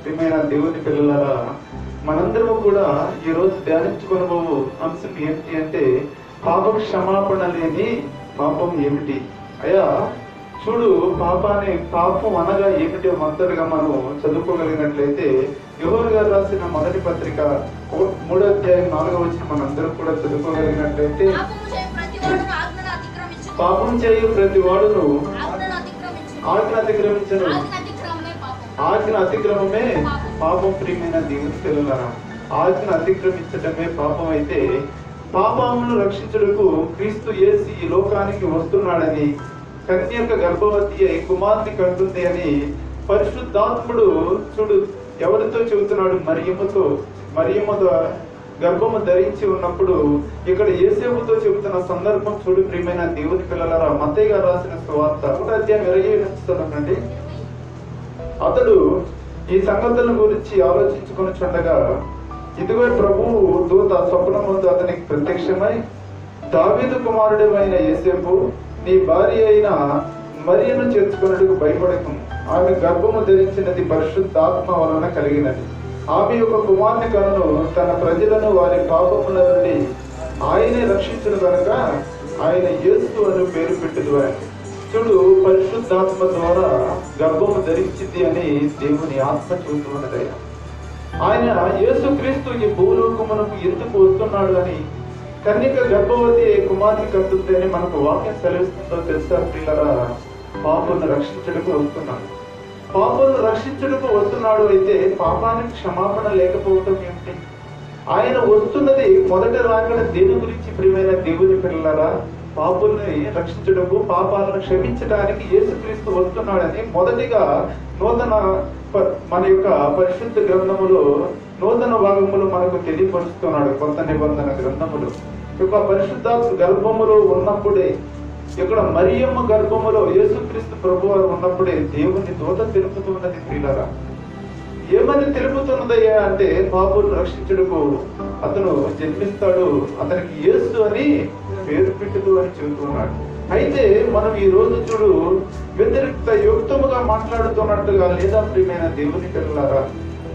ప్రియమైన దేవుని పిల్లలారా, మనందరము కూడా ఈ రోజు ధ్యానించుకొనబోవు అంశం ఏమిటి అంటే పాప క్షమాపణ లేని పాపం ఏమిటి? అయ్యా చూడు, పాపం అనగా ఏమిటో మొదటగా మనం చదువుకోగలిగినట్లయితే యోహాను గారు రాసిన మొదటి పత్రిక 3వ అధ్యాయం 4వ వచనం మనందరం కూడా చదువుకోగలిగినట్లయితే, పాపం చేయు ప్రతి వాడును ఆజ్ఞ అతిక్రమించను, ఆజ్ఞ అతిక్రమమే పాపం. ప్రియమైన దేవుని పిల్లలారా, ఆజ్ఞ అతిక్రమించటమే పాపం అయితే పాపమును రక్షించుటకు క్రీస్తు యేసు ఈ లోకానికి వస్తున్నాడని, కన్యక గర్భవతి అయి కుమార్తె కంటుంది అని పరిశుద్ధాత్ముడు చూడు ఎవరితో చెబుతున్నాడు? మరియమ్మ గర్భము ధరించి ఉన్నప్పుడు ఇక్కడ యేసేపుతో చెబుతున్న సందర్భం చూడు. ప్రియమైన దేవుని పిల్లలారా, మత్తయి గారు రాసిన సువార్త 1వ అధ్యాయం 20 అతడు ఈ సంగతుల గురించి ఆలోచించుకొని చుండగా ఇదిగో ప్రభువు దూత స్వప్నమందు అతనికి ప్రత్యక్షమై, దావీదు కుమారుడైన యేసేపు, నీ భార్య అయిన మరియను చేర్చుకున్నట్టుకు భయపడకు, ఆమె గర్భము ధరించినది పరిశుద్ధాత్మ వలన కలిగినది. ఆమె ఒక కుమార్తె కనును, తన ప్రజలను వారి పాపముల నుండి ఆయనే రక్షించును కనుక ఆయన యేసు అని పేరు పెట్టుదు అని. చూడు, పరిశుద్ధాత్మ ద్వారా గర్భము ధరించింది అని దేవుని ఆత్మ చూస్తున్నదయ్యా. ఆయన యేసుక్రీస్తు ఈ భూలోకమునకు ఎందుకు వస్తున్నాడు అని, కన్యక గర్భవతి కుమార్తె కట్టుద్ది అని మనకు వాక్యం సెలవిస్తుందో తెలుసా ప్రియులారా? పాపులను రక్షించడానికి వస్తున్నాడు. పాపులను రక్షించడానికి వస్తున్నాడు అయితే పాపానికి క్షమాపణ లేకపోవటం ఏమిటి? ఆయన వస్తున్నది మొదట రాకడ దేని గురించి? ప్రియమైన దేవుని పిల్లలారా, పాపుల్ని రక్షించడము, పాపాలను క్షమించడానికి యేసుక్రీస్తు వస్తున్నాడని మొదటిగా మన యొక్క పరిశుద్ధ గ్రంథములో నూతన భాగములు మనకు తెలియపరుస్తున్నాడు. కొత్త నిబంధన గ్రంథములు యొక్క పరిశుద్ధాత్మ గర్భములో ఉన్నప్పుడే, ఇక్కడ మరియమ్మ గర్భములో యేసుక్రీస్తు ప్రభువారు ఉన్నప్పుడే దేవుని దూత తెలుపుతూ ఉన్నది. ప్రియులారా, ఏమని తెలుపుతున్నదయ్యా అంటే పాపులను రక్షించుటకు అతను జన్మిస్తాడు, అతనికి యేసు అని పేరు పెట్టుదు అని చెబుతున్నాడు. అయితే మనం ఈ రోజు చూడు వ్యతిరేక్త యుక్తముగా మాట్లాడుతున్నట్టుగా లేదా? ప్రియమైన దేవుని పిల్లలారా,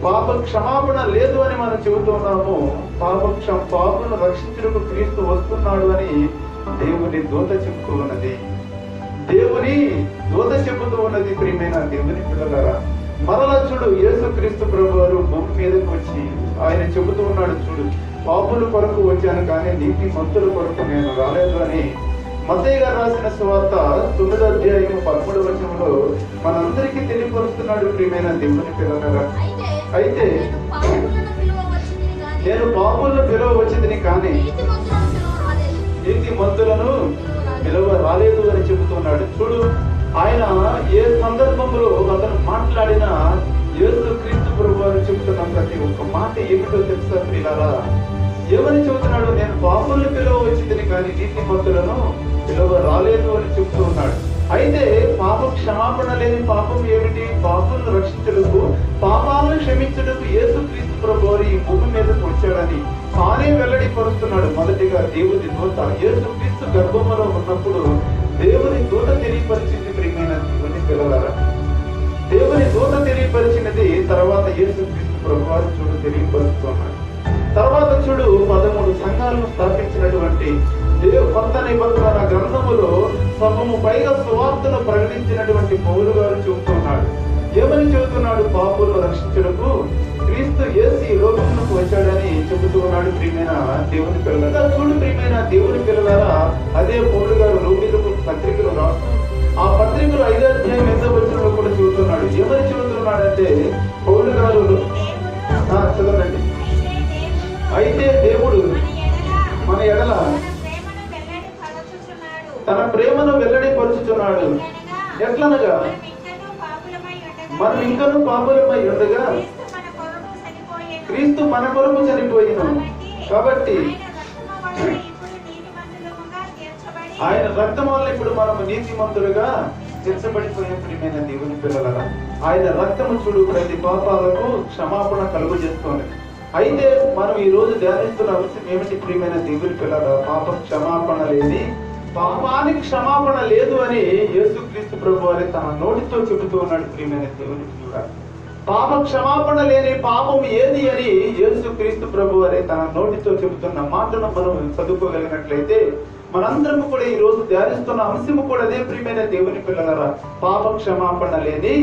పాప క్షమాపణ లేదు అని మనం చెబుతున్నాము. పాపను రక్షించుటకు క్రీస్తు వస్తున్నాడు అని దేవుని దూత చెబుతూ ఉన్నది. దేవుని దూత చెబుతూ ఉన్నది. ప్రియమైన దేవుని పిల్లలారా, మరలా చూడు, యేసుక్రీస్తు ప్రభువారు భూమి మీదకి వచ్చి ఆయన చెబుతూ ఉన్నాడు. చూడు, పాపుల కొరకు వచ్చాను కానీ నీతిమంతుల కొరకు నేను రాలేదు అని మత్తయి గారు రాసిన సువార్త 9వ అధ్యాయం 13వ వచనంలో మనందరికీ తెలియపరుస్తున్నాడు. ప్రియమైన దేవుని పిల్లలారా, అయితే నేను పాపులను పిలువ వచ్చింది కానీ నీతిమంతులను పిలువ రాలేదు అని చెబుతున్నాడు. చూడు, ఆయన ఏ సందర్భంలో అతను మాట్లాడినా యేసుక్రీస్తు ప్రభువారు చెబుతున్న ప్రతి ఒక్క మాట ఏమిటో తెలుసా ప్రియులారా? ఏమని చెబుతున్నాడు? నేను పాపులను పిలువ వచ్చింది కానీ నీతిమంతులను పిలువ రాలేదు అని చెబుతూ ఉన్నాడు. అయితే పాప క్షమాపణ లేని పాపం ఏమిటి? పాపులను రక్షించుటకు, పాపాలను క్షమించుటకు యేసుక్రీస్తు ప్రభువారు ఈ భూమి మీదకు వచ్చాడని తానే వెల్లడిపరుస్తున్నాడు. మొదటిగా దేవుని దూత యేసుక్రీస్తు గర్భములో ఉన్నప్పుడు దేవుని దూత తెలియపరిచింది. ప్రియమైన దేవుని పిల్లలారా, దేవుని దూత తెలియపరిచినది తర్వాత యేసుక్రీస్తు ప్రభువారు చూడు తెలియపరుస్తున్నాడు. తర్వాత చూడు, 13 సంఘాలను స్థాపించినటువంటి కొత్త నిబంధన గ్రంథములో సగము పైగా సువార్తను ప్రకటించినటువంటి పౌలు గారు చెబుతున్నాడు. ఏమని చెబుతున్నాడు? పాపులను రక్షించుటకు క్రీస్తు యేసు ఈ లోకమునకు వచ్చాడని చెబుతూ ఉన్నాడు. ప్రియమైన దేవుని పిల్లలారా, చూడు ప్రియమైన దేవుని పిల్లలారా, అదే పౌలు గారు రోమీయులకు పత్రికలు రాస్తూ ఆ పత్రికలు 5వ అధ్యాయం 8వ వచనంలో కూడా చెబుతున్నాడు. ఏమని చెబుతున్నాడంటే పౌలు గారు చదవండి. అయితే దేవుడు మన ఎడల తన ప్రేమను వెల్లడిపరుచుచున్నాడు. ఎట్లనగా మనం ఇంకనూ పాపులమై ఉండగా క్రీస్తు మన కొరకు చనిపోయిను. కాబట్టి ఆయన రక్తం వల్ల ఇప్పుడు మనం నీతిమంతులుగా తీర్చబడిపోయిన. ప్రియమైన దేవుని పిల్లలారా, ఆయన రక్తము చూడు ప్రతి పాపాలకు క్షమాపణ కలుగు చేస్తోంది. అయితే మనం ఈ రోజు ధ్యానిస్తున్న అవసరం ఏమిటి? ప్రియమైన దేవుని పిల్లలారా, పాప క్షమాపణ లేని, పాపానికి క్షమాపణ లేదు అని యేసుక్రీస్తు ప్రభువారు తన నోటితో చెబుతూ ఉన్నాడు. ప్రియమైన దేవుని పిల్లలారా, పాప క్షమాపణ లేని పాపం ఏది అని యేసుక్రీస్తు ప్రభు వారి తన నోటితో చెబుతున్న మాటను మనం చదువుకోగలిగినట్లయితే మనందరము కూడా ఈ రోజు ధ్యానిస్తున్న అంశము కూడా అదే ప్రియమైన దేవుని పిల్లలరా, పాప క్షమాపణ లేని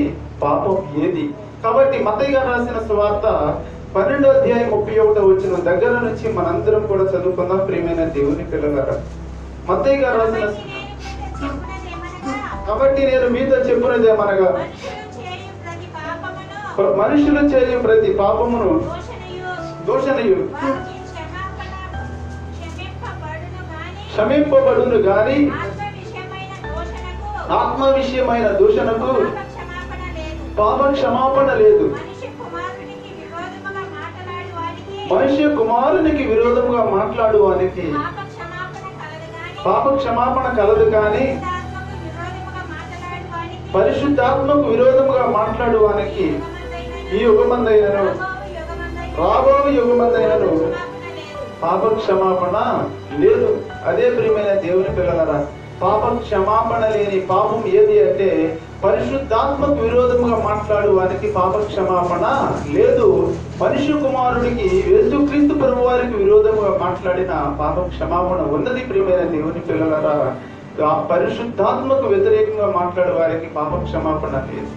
పాపం ఏది. కాబట్టి మత్తయి గారు రాసిన సువార్త 12వ అధ్యాయం 31వ వచనం దగ్గర నుంచి మనందరం కూడా చదువుకుందాం ప్రియమైన దేవుని పిల్లలరా. మత్తయి గారు రాసిన కాబట్టి నేను మీతో చెప్పున్నదేమనగా మనుషులు చేయు ప్రతి పాపమును దూషణయు క్షమింపబడును గాని ఆత్మ విషయమైన దూషణకు పాప క్షమాపణ లేదు. మనుష్య కుమారునికి విరోధముగా మాట్లాడువానికి పాప క్షమాపణ కలదు కానీ పరిశుద్ధాత్మకు విరోధముగా మాట్లాడువానికి ఈ యుగమందైనను రాబో యుగమందైనను పాప క్షమాపణ లేదు. అదే ప్రియమైన దేవుని పిల్లలరా, పాప క్షమాపణ లేని పాపం ఏది అంటే పరిశుద్ధాత్మకు విరోధముగా మాట్లాడు వారికి పాప క్షమాపణ లేదు. మనుష్య కుమారుడికి యేసుక్రీస్తు ప్రభు వారికి విరోధముగా మాట్లాడిన పాప క్షమాపణ ఉన్నది ప్రియమైన దేవుని పిల్లలరా. పరిశుద్ధాత్మకు వ్యతిరేకంగా మాట్లాడే వారికి పాప క్షమాపణ లేదు.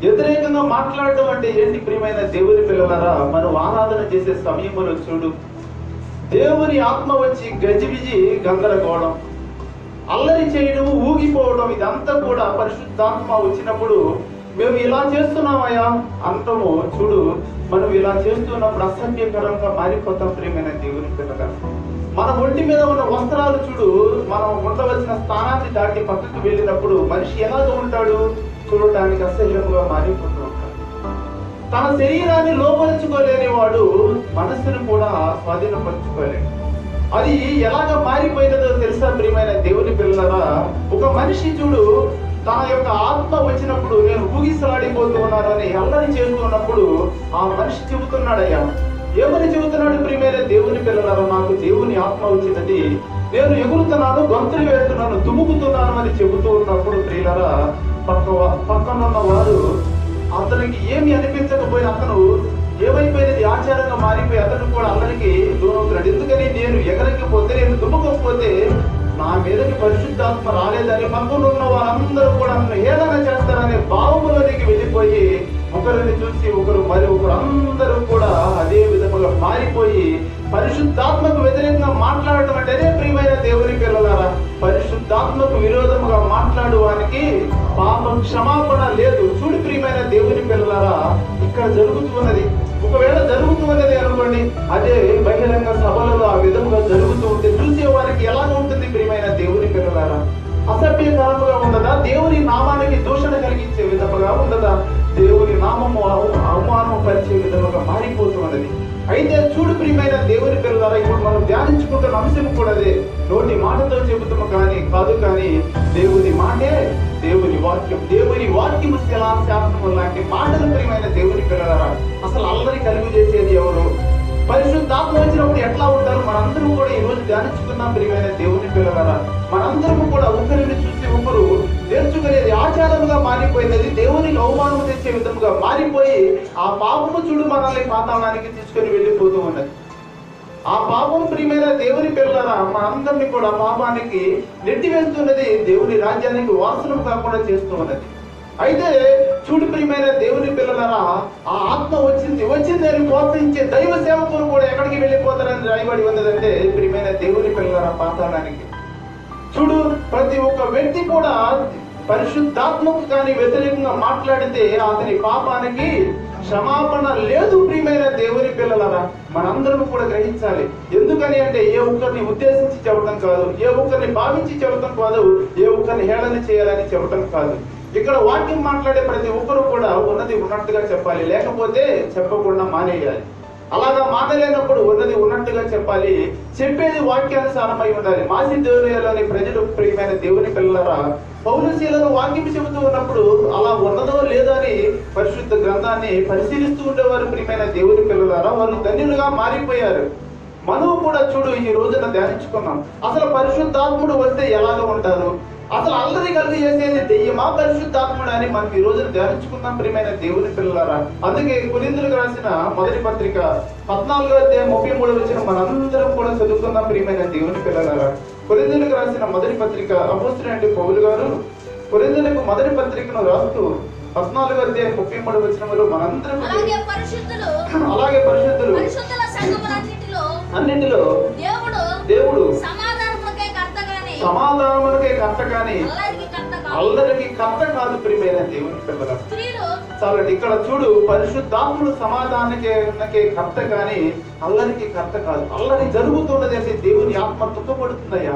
వ్యతిరేకంగా మాట్లాడటం అంటే ఏంటి ప్రియమైన దేవుని పిల్లలరా? మనం ఆరాధన చేసే సమయంలో చూడు, దేవుని ఆత్మ వచ్చి గజిబిజి గందరగోళం, అల్లరి చేయడం, ఊగిపోవడం, ఇదంతా కూడా పరిశుద్ధాత్మ వచ్చినప్పుడు మేము ఇలా చేస్తున్నామయ్యా అంటాము. చూడు, మనం ఇలా చేస్తున్నప్పుడు అసభ్యకరంగా మారిపోతాం ప్రియమైన దేవుని పిల్లగా. మన ఒంటి మీద ఉన్న వస్త్రాలు చూడు, మనం ఉండవలసిన స్థానాన్ని దాటి పక్కకు వెళ్ళినప్పుడు మనిషి ఎలాగ ఉంటాడు? చూడటానికి అసహ్యంగా మారిపోతూ ఉంటాడు. తన శరీరాన్ని లోపరుచుకోలేని వాడు మనస్సును కూడా స్వాధీనపరుచుకోలేడు. అది ఎలాగ మారిపోయినదో తెలుసా ప్రియమైన దేవుని పిల్లరా? ఒక మనిషి చూడు, తన యొక్క ఆత్మ వచ్చినప్పుడు నేను ఊగిసలాడిపోతూ ఉన్నాను అని అల్లరి చేస్తూ ఉన్నప్పుడు ఆ మనిషి చెబుతున్నాడయ్యా. ఏమని చెబుతున్నాడు ప్రియమైన దేవుని పిల్లలారా? నాకు దేవుని ఆత్మ వచ్చినది, నేను ఎగురుతున్నాను, గొంతులు వేస్తున్నాను, దుముకుతున్నాను అని చెబుతూ ఉన్నప్పుడు ప్రియులరా, పక్కనున్న వారు అతనికి ఏమి అనిపించకపోయినా అతను ఏమైపోయినది ఆచారంగా మారిపోయి అతను కూడా అల్లరికి లోనవుతున్నాడు. ఎందుకని? నేను ఎగరకపోతే, నేను దుమ్మకపోతే నా మీదకి పరిశుద్ధాత్మ రాలేదని పక్కన ఉన్న వారందరూ కూడా నన్ను ఏదైనా చేస్తారనే భావములోనికి వెళ్ళిపోయి ఒకరిని చూసి ఒకరు మరి ఒకరు అందరూ కూడా అదే విధముగా మారిపోయి పరిశుద్ధాత్మకు వ్యతిరేకంగా మాట్లాడటం అంటే అదే ప్రియమైన దేవుని పిల్లలారా. పరిశుద్ధాత్మకు విరోధముగా మాట్లాడువానికి పాపం క్షమాపణ లేదు. చూడు ప్రియమైన దేవుని పిల్లలారా, ఇక్కడ జరుగుతున్నది. ఒకవేళ జరుగుతున్నది అనుకోండి, అదే బహిరంగ సభలలో ఆ విధముగా జరుగుతూ ఉంటే చూసే వారికి ఎలా ఉంటుంది ప్రియమైన దేవుని పిల్లలారా? అసభ్యకరముగా ఉండదా? దేవుని నామానికి దూషణ కలిగించే విధముగా ఉండదా? దేవుని నామము అవమానం పరిచే విధముగా మారిపోతున్నది. అయితే చూడు ప్రియమైన దేవుని పిల్లలారా, ఇప్పుడు మనం ధ్యానించుకుంటున్న అంశం కూడా అదే. నోటి మాటతో చెబుతాము కాదు కానీ దేవుని మాటే దేవుని వాక్యం. దేవుని వాక్యము శిలాశాసనం లాంటి మాటలు ప్రియమైన దేవుని పిల్లలారా. అసలు అల్లరి కలుగు చేసేది ఎవరు? పరిశుద్ధాత్మ వచ్చినప్పుడు ఎట్లా ఉంటారు? మనందరూ కూడా ఈ రోజు ధ్యానించుకున్నాం ప్రియమైన దేవుని పిల్లలారా. మనందరము కూడా ఒకరిని చూసి ఒకరు నేర్చుకునేది ఆచారముగా మారిపోయినది, దేవునికి అవమానం తెచ్చే విధముగా మారిపోయి ఆ పాపము చూడు మనల్ని పాతాళానికి తీసుకొని వెళ్ళిపోతూ ఉన్నది. ఆ పాపం ప్రియమైన దేవుని పిల్లలారా మనందరినీ కూడా పాపానికి నెట్టివేస్తున్నది, దేవుని రాజ్యానికి వారసులు కాకుండా చేస్తూ ఉన్నది. అయితే చూడు ప్రియమైన దేవుని పిల్లలారా, ఆ ఆత్మ వచ్చిందని ప్రోత్సహించే దైవ సేవకులు కూడా ఎక్కడికి వెళ్ళిపోతారని రాయబడి ఉన్నదంటే ప్రియమైన దేవుని పిల్లలారా పాతాళానికి. చూడు, ప్రతి ఒక్క వ్యక్తి కూడా పరిశుద్ధాత్మకు కానీ వ్యతిరేకంగా మాట్లాడితే అతని పాపానికి క్షమాపణ లేదు ప్రియమైన దేవుని పిల్లలారా. మనందరం కూడా గ్రహించాలి. ఎందుకని అంటే ఏ ఒక్కరిని ఉద్దేశించి చెప్పడం కాదు, ఏ ఒక్కరిని భావించి చెప్పడం కాదు, ఏ ఒక్కరిని హేళన చేయాలని చెప్పడం కాదు. ఇక్కడ వాక్యం మాట్లాడే ప్రతి ఒక్కరు కూడా ఉన్నది ఉన్నట్టుగా చెప్పాలి, లేకపోతే చెప్పకుండా మానేయాలి. అలాగా మానలేనప్పుడు ఉన్నది ఉన్నట్టుగా చెప్పాలి, చెప్పేది వాక్యానుసారమై ఉండాలి. మాసిదోనియాలోని ప్రజలు ప్రియమైన దేవుని పిల్లలారా పౌలు శీలను వాక్యం చెబుతూ ఉన్నప్పుడు అలా ఉన్నదో లేదో అని పరిశుద్ధ గ్రంథాన్ని పరిశీలిస్తూ ఉండేవారు ప్రియమైన దేవుని పిల్లలారా. వారు ధన్యులుగా మారిపోయారు. మనము కూడా చూడు ఈ రోజున ధ్యానించుకున్నాం, అసలు పరిశుద్ధాత్ముడు వస్తే ఎలాగ ఉంటారు, అసలు అల్లరి కలిగి చేసేది దెయ్యమా పరిశుద్ధాత్ముడా అని మనం ఈ రోజున ధ్యానించుకుందాం ప్రియమైన దేవుని పిల్లలారా. అందుకే కొరింథీయులకు రాసిన మొదటి పత్రిక 14:33 మనందరం కూడా చదువుకుందాం ప్రియమైన దేవుని పిల్లలారా. కొరింథీయులకు రాసిన మొదటి పత్రిక అపోస్తలుడైన పౌలు గారు కొరింథీయులకు మొదటి పత్రికను రాస్తూ 14:33 మనందరం అలాగే పరిశుద్ధులు అన్నిటిలో దేవుడు సమాధానములకే కర్త కానీ అల్లరికి కర్త కాదు ప్రియమైన దేవుని పిల్లల. చాలా ఇక్కడ చూడు, పరిశుద్ధాత్ముడు సమాధానానికే కర్త కానీ అల్లరికి కర్త కాదు. అల్లరి జరుగుతున్నది అంటే దేవుని ఆత్మ దుఃఖపడుతుందయ్యా.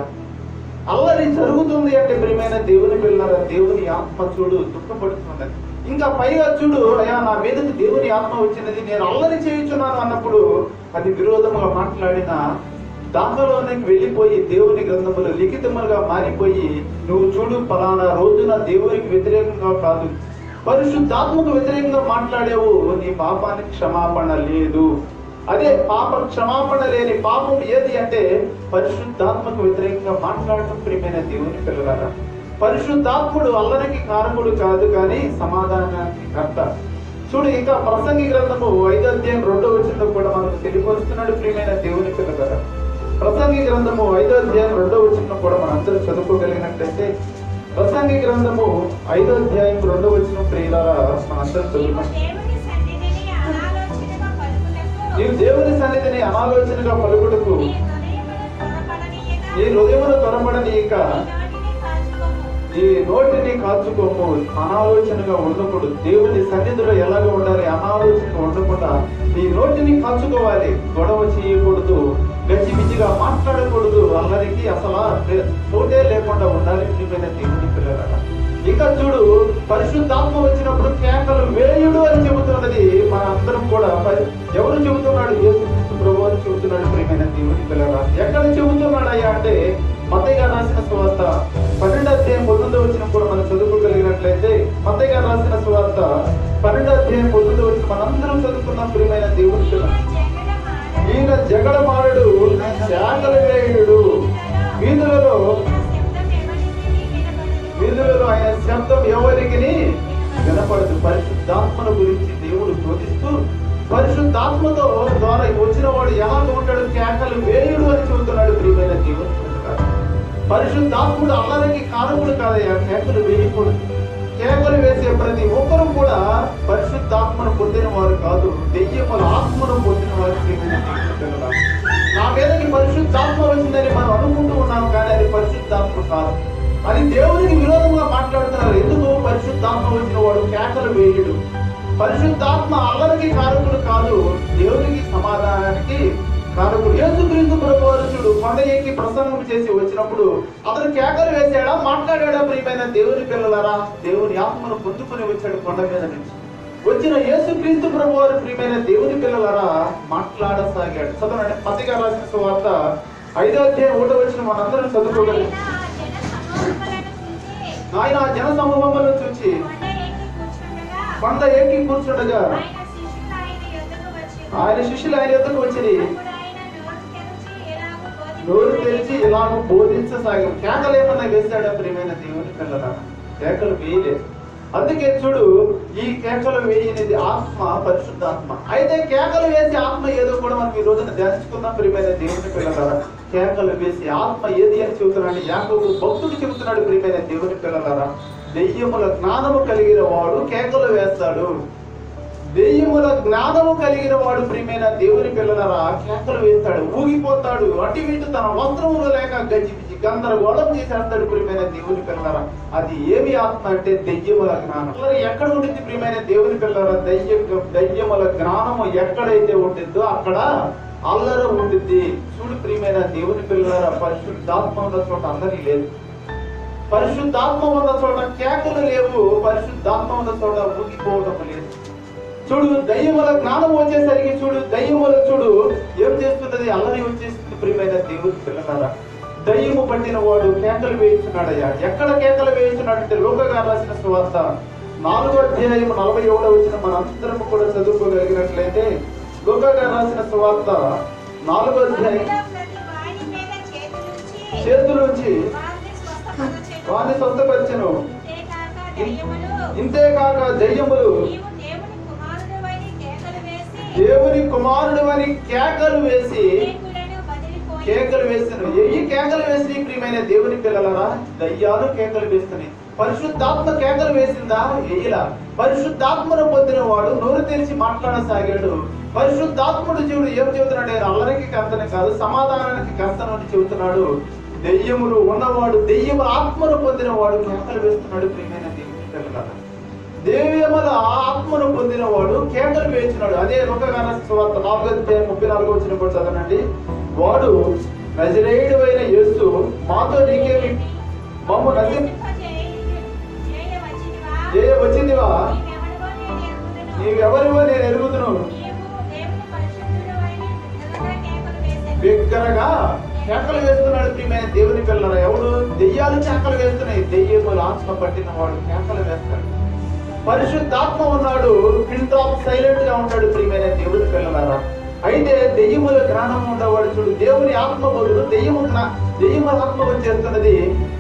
అల్లరి జరుగుతుంది అంటే ప్రియమైన దేవుని పిల్లల, దేవుని ఆత్మ చూడు దుఃఖపడుతున్నది. ఇంకా పైగా చూడు, అయ్యా నా మీదకి దేవుని ఆత్మ వచ్చినది, నేను అల్లరి చేయుచున్నాను అన్నప్పుడు అది విరోధముగా మాట్లాడిన దాంట్లోనికి వెళ్ళిపోయి దేవుని గ్రంథములు లిఖితములుగా మారిపోయి నువ్వు చూడు ఫలానా రోజున దేవునికి వ్యతిరేకంగా కాదు పరిశుద్ధాత్మకు వ్యతిరేకంగా మాట్లాడావు, నీ పాపానికి క్షమాపణ లేదు. అదే క్షమాపణ లేని పాపం ఏది అంటే పరిశుద్ధాత్మకు వ్యతిరేకంగా మాట్లాడటం ప్రియమైన దేవుని పిల్లలారా. పరిశుద్ధాత్ముడు అల్లరికి కారకుడు కాదు కానీ సమాధానానికి కర్త. చూడు, ఇంకా ప్రసంగి గ్రంథము 5:2 కూడా మనకు తెలియపరుస్తున్నాడు ప్రియమైన దేవుని పిల్లలారా. ప్రసంగి గ్రంథము 5:2 కూడా మనందరూ చదువుకోగలిగినట్లయితే ప్రసంగి గ్రంథము 5:2 ప్రియులారా మనందరూ చదువుతాం. నీవు దేవుని సన్నిధిని అనాలోచనగా పలుకుటకు నీ హృదయమును త్వరపడనీయక ఈ నోటిని కాచుకోము, అనాలోచనగా ఉండకూడదు. దేవుని సన్నిధిలో ఎలాగ ఉండాలి? అనాలోచనగా ఉండకుండా ఈ నోటిని కాచుకోవాలి. గొడవ చేయకూడదు, గచ్చిపిచ్చిగా మాట్లాడకూడదు, అల్లరికి అసలు చోటే లేకుండా ఉండాలి ప్రియమైన దేవుని పిల్లలారా. ఇక చూడు, పరిశుద్ధాత్మ వచ్చినప్పుడు కేకలు వేయుడు అని చెబుతున్నది. మన అందరం కూడా ఎవరు చెబుతున్నాడు? యేసుక్రీస్తు ప్రభువు అని చెబుతున్నాడు ప్రియమైన దేవుని పిల్లలారా. ఎక్కడ చెబుతున్నాడయ్యా అంటే మత్తయి గారు రాసిన సువార్త 12:19 కూడా మనం చదువుకోగలిగినట్లయితే మత్తయి గారు రాసిన సువార్త 12:19 మనందరం చదువుకున్నాం ప్రియమైన దేవుని పిల్లలు. ఈయన జగడమారుడు, శాఖలు వేయుడు, వీధులలో ఆయన శబ్దం ఎవరికి వినపడదు. పరిశుద్ధాత్మల గురించి దేవుడు బోధిస్తూ పరిశుద్ధాత్మతో ద్వారా వచ్చిన వాడు ఎలా ఉంటాడు? కేకలు వేయుడు అని చెబుతున్నాడు ప్రియమైన దేవుని. పరిశుద్ధాత్ముడు అల్లరికి కారకుడు కాదయ్యా, కేకలు వేయకూడదు. కేకలు వేసే ప్రతి ఒక్కరు కూడా పరిశుద్ధాత్మను పొందిన వారు కాదు, దెయ్యముల ఆత్మను పొందిన వారు ప్రియమైన దేవుని పిల్లలారా. నా మీదకి పరిశుద్ధాత్మ వచ్చిందని మనం అనుకుంటూ ఉన్నాం కానీ అది పరిశుద్ధాత్మ కాదు. అది దేవునికి విరోధంగా మాట్లాడుతున్నారు. ఎందుకు? పరిశుద్ధాత్మ వచ్చిన వాడు కేకలు వేయుడు. పరిశుద్ధాత్మ అల్లరికి కారకుడు కాదు, దేవునికి సమాధానానికి కారకుడు. యేసుక్రీస్తు ప్రభువు కొండ ఎక్కి ప్రసంగం చేసి వచ్చినప్పుడు అతను కేకలు వేసాడా? మాట్లాడాడా? ప్రియమైన దేవుని పిల్లలారా, దేవుని ఆత్మను పొందుకుని వచ్చాడు కొండ మీద నుంచి. వచ్చిన యేసుక్రీస్తు ప్రభువు ప్రియమైన దేవుని పిల్లలారా మాట్లాడసాగాడు. చదవండి, మత్తయి గారు రాసిన సువార్త 5:1 మనందరం చదువుకోగలం. ఆయన జన సమూహములను చూచి కొండ ఎక్కి కూర్చుండగా ఆయన శిష్యులు ఆయన యొద్దకు వచ్చి నోరు తెరిచి ఇలాగ బోధించసాగారు. కేకలు ఏమన్నా వేశాడా ప్రియమైన దేవుని పిల్లలారా? కేకలు వేయలేదు. అందుకే చూడు, ఈ కేకలు వేయనిది ఆత్మ, పరిశుద్ధాత్మ. అయితే కేకలు వేసే ఆత్మ ఏదో కూడా మనం ఈ రోజున ధ్యానించుకుందాం ప్రియమైన దేవుని పిల్లలారా. కేకలు వేసే ఆత్మ ఏది అని చెబుతున్నాడు యాకోబు భక్తుడు చెబుతున్నాడు ప్రియమైన దేవుని పిల్లలారా. దెయ్యముల జ్ఞానము కలిగిన వాడు కేకలు వేస్తాడు. దెయ్యముల జ్ఞానము కలిగిన వాడు ప్రియమైన దేవుని పిల్లలారా కేకలు వేస్తాడు, ఊగిపోతాడు, అటు ఇటు తన వస్త్రములు లేక గజిబిజి గందరగోళం చేసేస్తాడు ప్రియమైన దేవుని పిల్లలారా. అది ఏమి ఆత్మ అంటే దెయ్యముల జ్ఞానం. ఎక్కడ ఉంటుంది ప్రియమైన దేవుని పిల్లలారా? దెయ్యముల జ్ఞానము ఎక్కడైతే ఉంటుందో అక్కడ అల్లర ఉంటుంది. చూడు ప్రియమైన దేవుని పిల్లలారా, పరిశుద్ధాత్మ ఉన్న చోట అల్లరి లేదు, పరిశుద్ధాత్మ ఉన్న చోట కేకలు లేవు, పరిశుద్ధాత్మ ఉన్న చోట ఊగిపోవడం లేదు. చూడు, దయ్యముల జ్ఞానం వచ్చేసరికి చూడు, దయ్యముల చూడు ఏం చేస్తున్నది? అల్లరి వచ్చేస్తుంది ప్రియమైన దేవుని పిల్లలారా. దయ్యము పట్టిన వాడు కేకలు వేయించున్నాడయ్యా. ఎక్కడ కేకలు వేయించున్నాడు అంటే లూకా గారు రాసిన సువార్త 4:47 మనందరం కూడా చదువుకోగలిగినట్లయితే లూకా గారు రాసిన సువార్త 4వ అధ్యాయం చేతుల నుంచి వారిని స్వస్థపరిచెను. ఇంతేకాక దయ్యములు దేవుని కుమారుడు అని కేకలు వేసి ఏ కేకలు వేసి ప్రియమైన దేవుని పిల్లలరా, దయ్యాలు కేకలు వేస్తున్నాయి. పరిశుద్ధాత్మ కేకలు వేసిందా? ఏలా. పరిశుద్ధాత్మను పొందిన వాడు నోరు తెరిచి మాట్లాడసాగాడు. పరిశుద్ధాత్ముడు జీవుడు ఏం చెబుతున్నాడు? అల్లరికి కర్తని కాదు, సమాధానానికి కర్తను అని చెబుతున్నాడు. దెయ్యములు ఉన్నవాడు, దెయ్యముల ఆత్మను పొందిన వాడు కేకలు వేస్తున్నాడు. ప్రియమైన దేవుని పిల్లలరా, దెయ్యముల ఆత్మను పొందిన వాడు కేకలు వేస్తున్నాడు. అదే లోకగాన సువార్త 4:34 కూడా చదవనండి. వాడు నజరేయుడు అయిన యేసు మాతో నీకేమి, మమ్ము వచ్చిందివా, నీవెవరివో నేను ఎరుగుదును, బిగ్గరగా కేకలు వేస్తున్నాడు. ప్రియమైన దేవుని పిల్లరా, ఎవడు? దెయ్యాలు కేకలు వేస్తున్నాయి. దెయ్యములు ఆత్మ పట్టిన వాడు కేకలు వేస్తాడు. పరిశుద్ధాత్మ ఉన్నాడు, పిన్ డ్రాప్ సైలెంట్ గా ఉంటాడు. ప్రియమైన దేవుని పిల్లలారా, అయితే దెయ్యముల జ్ఞానం ఉండేవాడు చూడు, దేవుని ఆత్మ బదులు దెయ్యముల ఆత్మ వచ్చేస్తున్నది.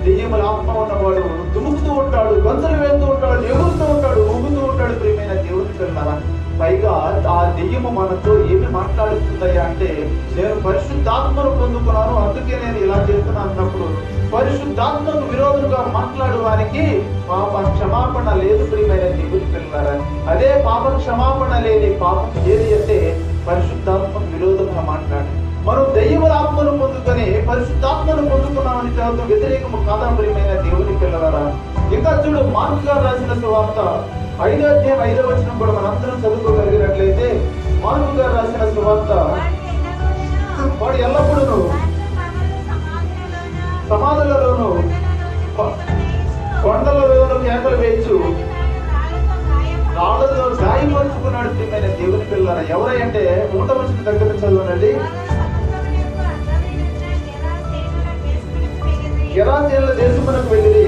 దెయ్యముల ఆత్మ ఉన్నవాడు దుముకుతూ ఉంటాడు, గొంతులు వేస్తూ ఉంటాడు, ఎగురుతూ ఉంటాడు, ఊగుతూ ఉంటాడు. ప్రియమైన దేవుని పిల్లలారా, పైగా ఆ దెయ్యము మనతో ఏమి మాట్లాడుతుందయ్యా అంటే, నేను పరిశుద్ధాత్మను పొందుకున్నాను అందుకే నేను ఇలా చేస్తున్నాను అన్నప్పుడు, పరిశుద్ధాత్మకు విరోధంగా మాట్లాడు వారికి పాప క్షమాపణ లేదు. ప్రియమైన దేవుని పిల్లలారా, అదే పాప క్షమాపణ లేని పాపం ఏది అంటే పరిశుద్ధాత్మకు విరోధంగా మాట్లాడి, మనం దెయ్యముల ఆత్మను పొందుకొని పరిశుద్ధాత్మను పొందుకున్నామని చదువు వ్యతిరేకము కాదా? ప్రియమైన దేవుని పిల్లలారా, ఇంకా చూడు, మార్కు గారు రాసిన సువార్త 5:5 కూడా మనందరం చదువుకోగలిగినట్లయితే, మార్కు గారు రాసిన సువార్త, వాడు ఎల్లప్పుడూ సమాధులలోను కొండలలోను కేకలు వేయచ్చు, రాళ్లతో గాయపరుచుకున్నాడు. ప్రియమైన దేవుని పిల్లలారా, ఎవరంటే 1వ వచనం దగ్గర చదవనండి. గెరాసేనుల దేశమునకు వెళ్ళి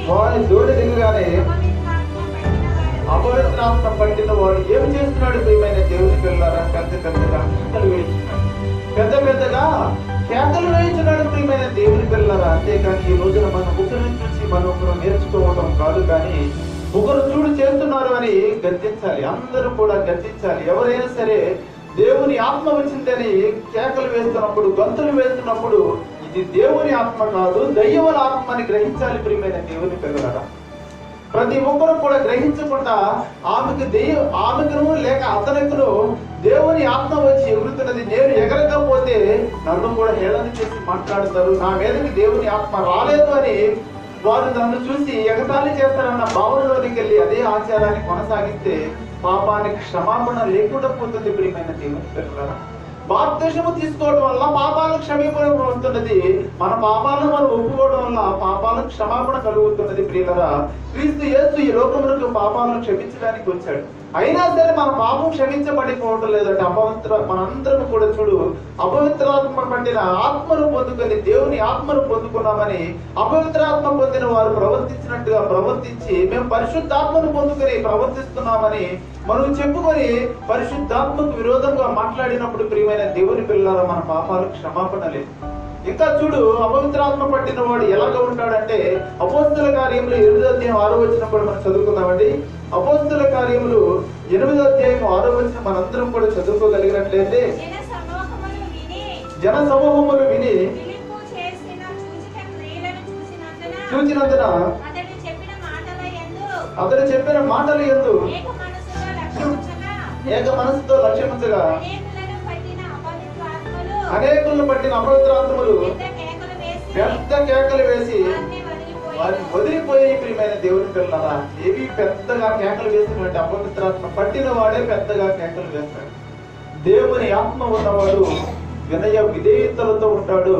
వారి దోడి దిగగానే అపవిత్రాత్మ పట్టిన వాడు ఏమి చేస్తున్నాడు? ప్రియమైన దేవుని పిల్లలారా, పెద్దగా కేకలు వేయించున్నాడు. పెద్దగా కేకలు వేయించున్నాడు. ప్రియమైన దేవుని పిల్లలారా, అంతేకాని ఈ రోజున మనం ఒకరి నుంచి మనం నేర్చుకోవడం కాదు, కానీ ఒకరు చూడు చేస్తున్నారు అని గద్దించాలి. అందరూ కూడా గద్దించాలి. ఎవరైనా సరే దేవుని ఆత్మ వచ్చిందని కేకలు వేస్తున్నప్పుడు, గంతులు వేస్తున్నప్పుడు, ఇది దేవుని ఆత్మ కాదు, దయ్యముల ఆత్మ అని గ్రహించాలి. ప్రియమైన దేవుని పిల్లలారా, ప్రతి ఒక్కరు కూడా గ్రహించకుండా ఆమెకును లేక అతనుకును దేవుని ఆత్మ వచ్చి ఎగురుతున్నది, నేను ఎగరకపోతే నన్ను కూడా హేళన చేసి మాట్లాడతారు, నా మీదకి దేవుని ఆత్మ రాలేదు అని వారు నన్ను చూసి ఎగతాళి చేస్తారన్న భావనలోనికి వెళ్ళి అదే ఆచారాన్ని కొనసాగిస్తే పాపానికి క్షమాపణ లేకుండా పోతుంది. ప్రియమైన దేవుని పిల్లలారా, బాప్తిసము తీసుకోవడం వల్ల పాపాలకు క్షమాపణ వస్తున్నది. మన పాపాలను మనం ఒప్పుకోవడం వల్ల పాపాలకు క్షమాపణ కలుగుతున్నది. ప్రియులారా, క్రీస్తు యేసు ఈ లోకమునకు పాపాలను క్షమించడానికి వచ్చాడు. అయినా సరే మన పాపం క్షమించబడిపోవడం లేదంటే మనందరం కూడా చూడు, అపవిత్రాత్మ పట్టిన ఆత్మను పొందుకొని దేవుని ఆత్మను పొందుకున్నామని అపవిత్రాత్మ పొందిన వారు ప్రవర్తించినట్టుగా ప్రవర్తించి మేము పరిశుద్ధాత్మను పొందుకొని ప్రవర్తిస్తున్నామని మనం చెప్పుకొని పరిశుద్ధాత్మకు విరోధంగా మాట్లాడినప్పుడు ప్రియమైన దేవుని పిల్లలారా, మన పాపాలు క్షమాపణ లేదు. ఇంకా చూడు, అపవిత్రాత్మ పట్టిన వాడు ఎలాగ ఉంటాడంటే, అపోస్తల కార్యములు 8:6 కూడా మనం చదువుకుందామండి. అపోస్తల కార్యములు 8:6 మనందరం కూడా చదువుకోగలిగినట్లయితే, జన సమూహములు విని చూచినందున అతడు చెప్పిన మాటలు యందు ఏక మనసుతో లక్ష్యముంచగా అనేకులను పట్టిన అపవిత్రాత్మలు పెద్ద కేకలు వేసి వారిని వదిలిపోయి. ప్రియమైన దేవుని పిల్లలారా, ఏవి పెద్దగా కేకలు వేసినటువంటి అపవిత్రాత్మ పట్టిన వాడే పెద్దగా కేకలు వేస్తాడు. దేవుని ఆత్మ ఉన్నవాడు వినయ విధేయతలతో ఉంటాడు,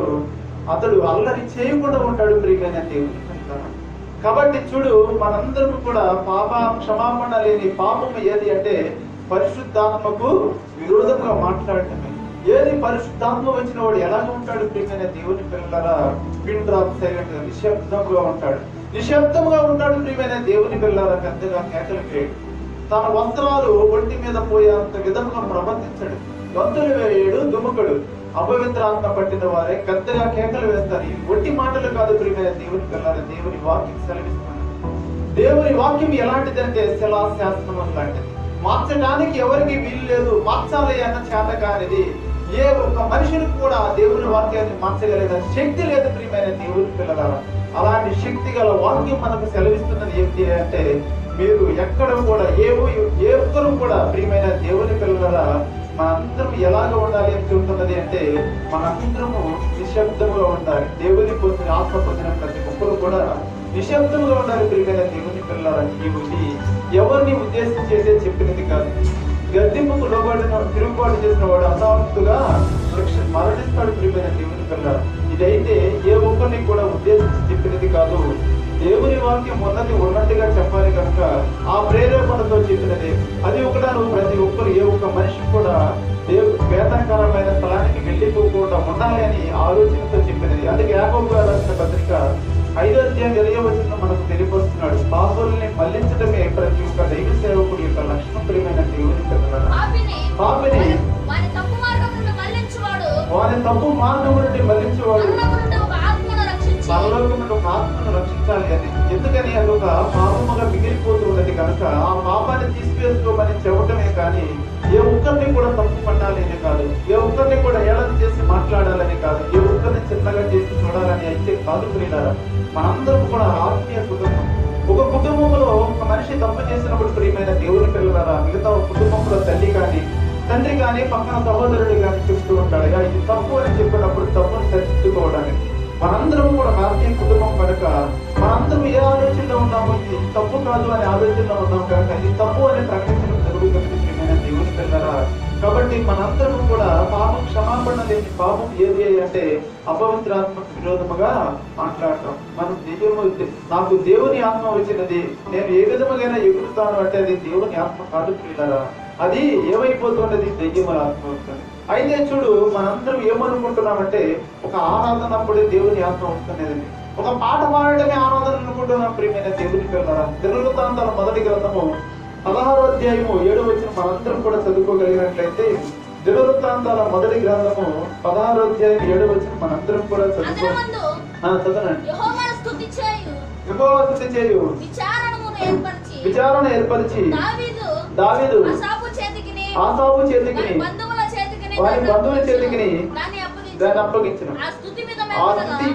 అతడు అల్లరి చేయకుండా ఉంటాడు. ప్రియమైన దేవుని పిల్లలారా, కాబట్టి చూడు, మనందరం కూడా పాప క్షమాపణ లేని పాపం ఏది అంటే పరిశుద్ధాత్మకు విరోధంగా మాట్లాడటమే. ఏది? పరిశుద్ధాత్మ వచ్చిన వాడు ఎలాగ ఉంటాడు? ప్రియమైన దేవుని పిల్లలారా, పిన్ డ్రాప్ సైలెంట్ గా నిశ్శబ్దంగా ఉంటాడు. ప్రియమైన దేవుని పిల్లలారా, పెద్దగా కేకలు వేయడు. తన వస్త్రాలు ఒంటి మీద పోయేంత విధంగా ప్రవర్తించడు. గంతులు వేయడు, దుముకడు. అపవిత్ర ఆత్మ పట్టిన వారే పెద్దగా కేకలు వేస్తారు. ఈ ఒట్టి మాటలు కాదు ప్రియమైన దేవుని పిల్లలు, దేవుని వాక్యం సెలవిస్తుంది. దేవుని వాక్యం ఎలాంటిదంటే శిలాశాసనం లాంటిది. మార్చడానికి ఎవరికి వీలు లేదు. మార్చాలి అన్న చేత కానిది. ఏ ఒక్క మనిషికి కూడా దేవుని వాక్యాన్ని మార్చగలిగిన శక్తి లేదు ప్రియమైన దేవుని పిల్లలారా. అలాంటి శక్తి గల వాక్యం మనకు సెలవిస్తున్నది ఏంటి అంటే, మీరు ఎక్కడ కూడా ఏ ఒక్కరు కూడా ప్రియమైన దేవుని పిల్లలారా మనందరం ఎలాగ ఉండాలి అని చెబుతున్నది అంటే, మనందరము నిశ్శబ్దంగా ఉండాలి. దేవుని పొందిన ఆత్మ పొందిన ప్రతి ఒక్కరు కూడా నిశ్శబ్దంగా ఉండాలి ప్రియమైన దేవుని పిల్లలారా. ఇది ఎవరిని ఉద్దేశించి చేసే చెప్పినది కాదు. గద్దెంపుకు లోబడిన తిరుగుబాటు చేసిన వాడు అసాంతుగా మరణిస్తాడు ప్రియమైన దేవుని పిల్లలారా. ఇదైతే ఏ ఒక్కరిని కూడా ఉద్దేశించి చెప్పినది కాదు. దేవుని వాక్యం ఉన్నట్టుగా చెప్పాలి కనుక ఆ ప్రేరేపణతో చెప్పినది. అది ఒకటా నువ్వు ప్రతి ఒక్కరు ఏ ఒక్క మనిషి కూడా వేదనకరమైన స్థలానికి వెళ్ళిపోకుండా ఉండాలి అని ఆలోచనతో చెప్పినది. అందుకే యాకోబు గారు రాసిన పత్రిక 5వ అధ్యాయం 20వ వచనం మనకు తెలియపరుస్తున్నాడు. పాపుల్ని మళ్లించడమే ప్రతి ఒక్క దైవ సేవకుడి యొక్క లక్షణం ప్రియమైన దేవుని పిల్లలారా. పాపిని వాని తప్పు మార్గం నుండి మళ్లించేవాడు పరలోకం నుండి ఒక ఆత్మను రక్షించాలి అని. ఎందుకని అది ఒక పాపముగా మిగిలిపోతూ ఉన్నది కనుక ఆ పాపాన్ని తీసివేసుకోమని చెప్పటమే కానీ ఏ ఒక్కరిని కూడా తప్పు పట్టాలి అని కాదు. ఏ ఒక్కరిని కూడా ఏడాది చేసి మాట్లాడాలని కాదు. ఏ ఒక్కరిని చిన్నగా చేసి చూడాలని అయితే కాదు ప్రియులారా. మనందరం కూడా ఆత్మీయ కుటుంబం. ఒక కుటుంబంలో ఒక మనిషి తప్పు చేసినప్పుడు ప్రియమైన దేవుని పిల్లలారా, మిగతా కుటుంబంలో తల్లి కానీ తండ్రి కానీ పక్కన సహోదరుడు కానీ చెప్తూ ఉంటాడు. ఇది తప్పు అని చెప్పినప్పుడు తప్పును సరిదిద్దుకోవడానికి మనందరం కూడా ఆత్మీయ కుటుంబం కనుక మనందరం ఏ ఆలోచనలో ఉన్నామో ఇది తప్పు కాదు అనే ఆలోచనలో ఉన్నాం కనుక ఇది తప్పు అని ప్రకటించడం జరుగుతుంది ప్రియమైన దేవుని పిల్లలారా. కాబట్టి మనందరం కూడా పాపం క్షమాపణ లేని పాపం ఏది అంటే అపవిత్రాత్మకు విరోధముగా మాట్లాడటం. మనం నాకు దేవుని ఆత్మ వచ్చినది, నేను ఏ విధముగా ఎగురుతాను అంటే అది దేవుని ఆత్మ కాదు ప్రియులారా. అది ఏమైపోతున్నది? దెయ్యముల ఆత్మ అవుతుంది. అయితే చూడు, మనందరం ఏమనుకుంటున్నామంటే ఒక ఆరాధన అప్పుడే దేవుని ఆత్మ వస్తున్నది. ఒక పాట పాడటమే ఆరాధన అనుకుంటున్నాం ప్రియమైన దేవుని పిల్లలారా. దినవృత్తాంతాల మొదటి గ్రంథము 16వ అధ్యాయము 7వ వచనం మనందరం కూడా చదువుకోగలిగినట్లయితే, దినవృత్తాంతాల మొదటి గ్రంథము 16వ అధ్యాయం 7వ వచనం మనందరం కూడా చదవనండి. యెహోవా స్తుతి చేయు విచారణ ఏర్పరిచి దావీదు ఆసాపు చేతికిని వారి బంధువుల చేతికిని దాన్ని అప్పగించును. ఆ స్తుతి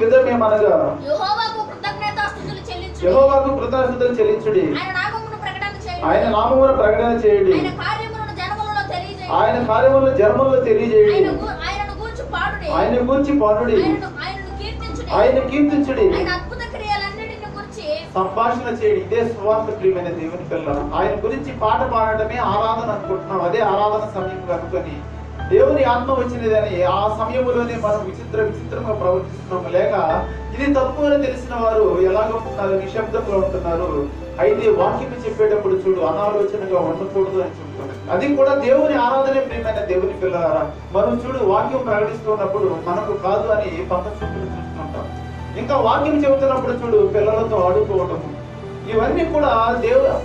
విధమేమనగా యెహోవాకు కృతజ్ఞతాస్తుతులు చెల్లించుడి, ఆయన నామమును ప్రకటన చేయుడి, ఆయన కార్యములను జనములలో తెలియజేయుడి, ఆయన గూర్చి పాడుడి, ఆయన కీర్తించుడి, సంభాషణ చేయడి. ఇదే సువార్త ప్రియమైన దేవుని పిల్లలు. ఆయన గురించి పాట పాడటమే ఆరాధన అనుకుంటున్నాం. అదే ఆరాధన సమయం కనుకొని దేవుని ఆత్మ వచ్చినదని ఆ సమయంలోనే మనం విచిత్రంగా ప్రవర్తిస్తున్నాము. లేక ఇది తప్పు అని తెలిసిన వారు ఎలాగ ఉంటున్నారు? నిశ్శబ్దంగా ఉంటున్నారు. అయితే వాక్యం చెప్పేటప్పుడు చూడు, అనాలోచనగా ఉండకూడదు అని చెప్తున్నారు. అది కూడా దేవుని ఆరాధనే ప్రియమైన దేవుని పిల్లలారా. మనం చూడు, వాక్యం ప్రకటిస్తున్నప్పుడు మనకు కాదు అని పక్క చూపులు చూస్తుంటాం. ఇంకా వాక్యం చెబుతున్నప్పుడు చూడు, పిల్లలతో ఆడుకోవటము, ఇవన్నీ కూడా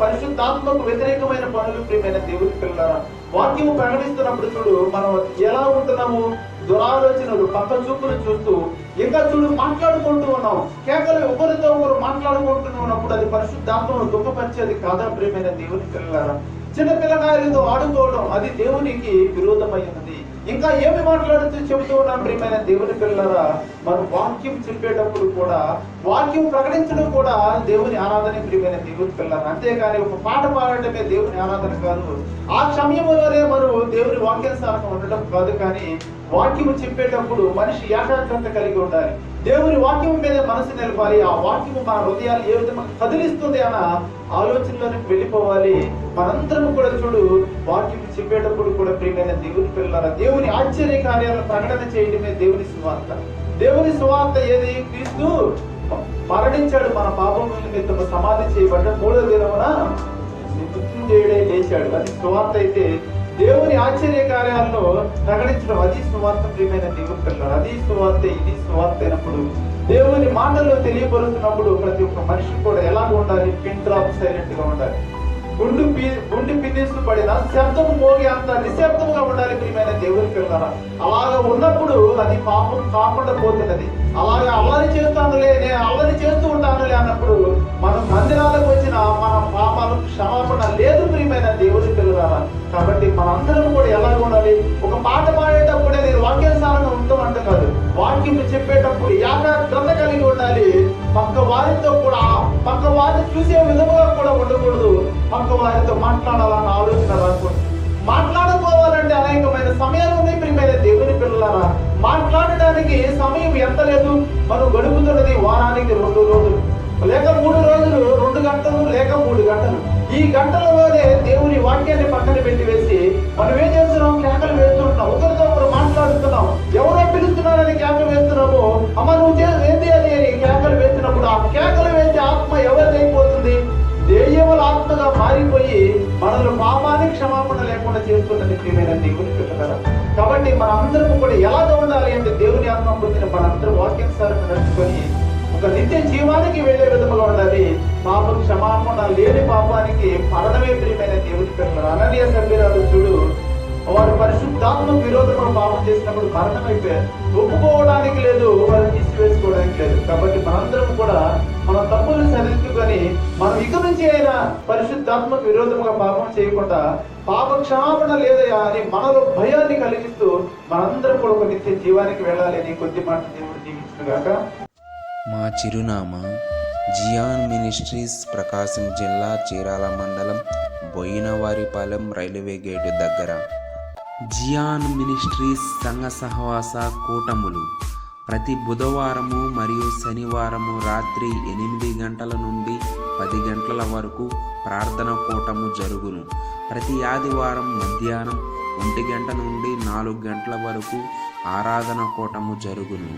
పరిశుద్ధాత్మకు వ్యతిరేకమైన పనులు ప్రియమైన దేవుని పిల్లలారా. వాక్యము ప్రకటిస్తున్నప్పుడు చూడు, మనం ఎలా ఉంటున్నాము? దురాలోచనలు, పక్క చూపులు చూస్తూ ఇంకా చూడు మాట్లాడుకుంటూ ఉన్నాం. కేవలం ఒకరితో ఒకరు మాట్లాడుకుంటూ ఉన్నప్పుడు అది పరిశుద్ధాత్మను దుఃఖపరిచేది కాదా ప్రియమైన దేవుని పిల్లలారా? చిన్న పిల్లకాయలతో ఆడుకోవడం అది దేవునికి విరోధమైనది. ఇంకా ఏమి మాట్లాడుతూ చెబుతూ ఉన్నాం ప్రియమైన దేవుని పిల్లలారా? మనం వాక్యం చెప్పేటప్పుడు కూడా, వాక్యం ప్రకటించడం కూడా దేవుని ఆరాధన ప్రియమైన దేవుని పిల్లలారా. అంతేగాని ఒక పాట పాడటమే దేవుని ఆరాధన కాదు. ఆ సమయంలోనే మనం దేవుని వాక్యానుసారంగా ఉండటం కాదు. కానీ వాక్యము చెప్పేటప్పుడు మనిషి ఏకాగ్రత కలిగి ఉండాలి. దేవుని వాక్యం మీద మనసు నిలపాలి. ఆ వాక్యము మన హృదయాలు ఏ విధంగా కదిలిస్తుంది అన్న ఆలోచనలోకి వెళ్ళిపోవాలి. మనందరం కూడా చూడు, వాక్యం చెప్పేటప్పుడు కూడా ప్రియమైన దేవుని పిల్లలారా, దేవుని ఆశ్చర్య కార్యాలను ప్రకటన చేయడమే దేవుని సువార్త. దేవుని సువార్త ఏది? క్రీస్తు మరణించాడు, మన పాపముల నిమిత్తము సమాధి చేయబడ్డ, 3వ దినమున మృత్యుంజయుడై లేచాడు. అది సువార్త. అయితే దేవుని ఆశ్చర్య కార్యాలను ప్రకటించడం అది సువార్త ప్రియమైన దేవుని పిల్లలారా. అది సువార్త, ఇది సువార్త అయినప్పుడు దేవుని మాటల్లో తెలియపరుస్తున్నప్పుడు ప్రతి ఒక్క మనిషి కూడా ఎలాగ ఉండాలి? పిన్ డ్రాప్ సైలెంట్ గా ఉండాలి. గుండి పిన్నిస్తూ పడిన శబ్దము మోగి అంత నిశ్శబ్దముగా ఉండాలి ప్రియమైన దేవుని పిల్లరా. అలాగా ఉన్నప్పుడు అది పాపం కాకుండా పోతున్నది. అలాగే అల్లరి చేస్తానులే, నేను అల్లరి చేస్తూ ఉంటానులే అన్నప్పుడు మనం మందిరాలకు వచ్చిన మన పాపాలు క్షమాపణ లేదు ప్రియమైన దేవుని పిల్లరా. కాబట్టి మనందరం కూడా ఎలా ఉండాలి? ఒక పాట పాడేటప్పుడే నేను వాక్యానుసారంగా ఉంటామంట కాదు, వాక్యం చెప్పేటప్పుడు ఏకాగ్రత కలిగి ఉండాలి. పక్క వారితో కూడా పక్క వారిని చూసే విధముగా కూడా ఉండకూడదు. పక్క వారితో మాట్లాడాలన్న ఆలోచన రాకూడదు. మాట్లాడుకోవాలంటే అనేకమైన సమయాలు ఉన్నాయి ప్రియమైన దేవుని పిల్లలారా. మాట్లాడడానికి సమయం ఎంత లేదు. మనం గడుపుతున్నది వారానికి 2 రోజులు లేక 3 రోజులు, 2 గంటలు లేక 3 గంటలు. ఈ గంటలలోనే దేవుని వాక్యాన్ని పక్కన పెట్టి వేసి మనం ఏం చేస్తున్నాం? కేకలు వేస్తుంటున్నాం, ఒకరితో ఒకరు మాట్లాడుతున్నాం. ఎవరో పిలుస్తున్నారని కేకలు వేస్తున్నాము. అమ్మ నువ్వు ఏంటి అని కేకలు వేసినప్పుడు ఆ కేకలు వేసే ఆత్మ ఎవరిదైపోతుంది? దెయ్యముల ఆత్మగా మారిపోయి మనల్ని పాపానికి క్షమాపణ లేకుండా చేస్తున్నది ప్రియమైన దేవుని పిల్లలారా. కాబట్టి మనందరం కూడా ఎలాగ ఉండాలి అంటే దేవుని ఆత్మ పొందిన మనందరం వాక్యానుసారంగా నడుచుకొని ఒక నిత్య జీవానికి వెళ్లే విధముగా ఉండాలి. పాపం క్షమాపణ లేని పాపానికి మరణమే ప్రియమైన దేవుని పిల్లలారా. అననీయ సభ్యురాలు చూడు, వారు పరిశుద్ధాత్మకు విరోధంగా పాపం చేసినప్పుడు మరణం అయిపోయారు. ఒప్పుకోవడానికి లేదు, వారు తీసివేసుకోవడానికి లేదు. కాబట్టి మనందరం కూడా మన తప్పులు సరిదిద్దుకొని మనం ఇక నుంచి అయినా పరిశుద్ధాత్మకు విరోధంగా పాపం చేయకుండా పాప క్షమాపణ లేదయా అని మనలో భయాన్ని కలిగిస్తూ మనందరం కూడా ఒక నిత్య జీవానికి వెళ్ళాలి అని కొద్ది మాట దేవుడు దీవించిన గాక. మా చిరునామా జియాన్ మినిస్ట్రీస్, ప్రకాశం జిల్లా, చీరాల మండలం, బోయినవారిపాలెం, రైల్వే గేటు దగ్గర. జియాన్ మినిస్ట్రీస్ సంఘ సహవాస కూటములు ప్రతి బుధవారము మరియు శనివారము రాత్రి 8 గంటల నుండి 10 గంటల వరకు ప్రార్థన కూటము జరుగును. ప్రతి ఆదివారం మధ్యాహ్నం 1 గంట నుండి 4 గంటల వరకు ఆరాధన కూటము జరుగును.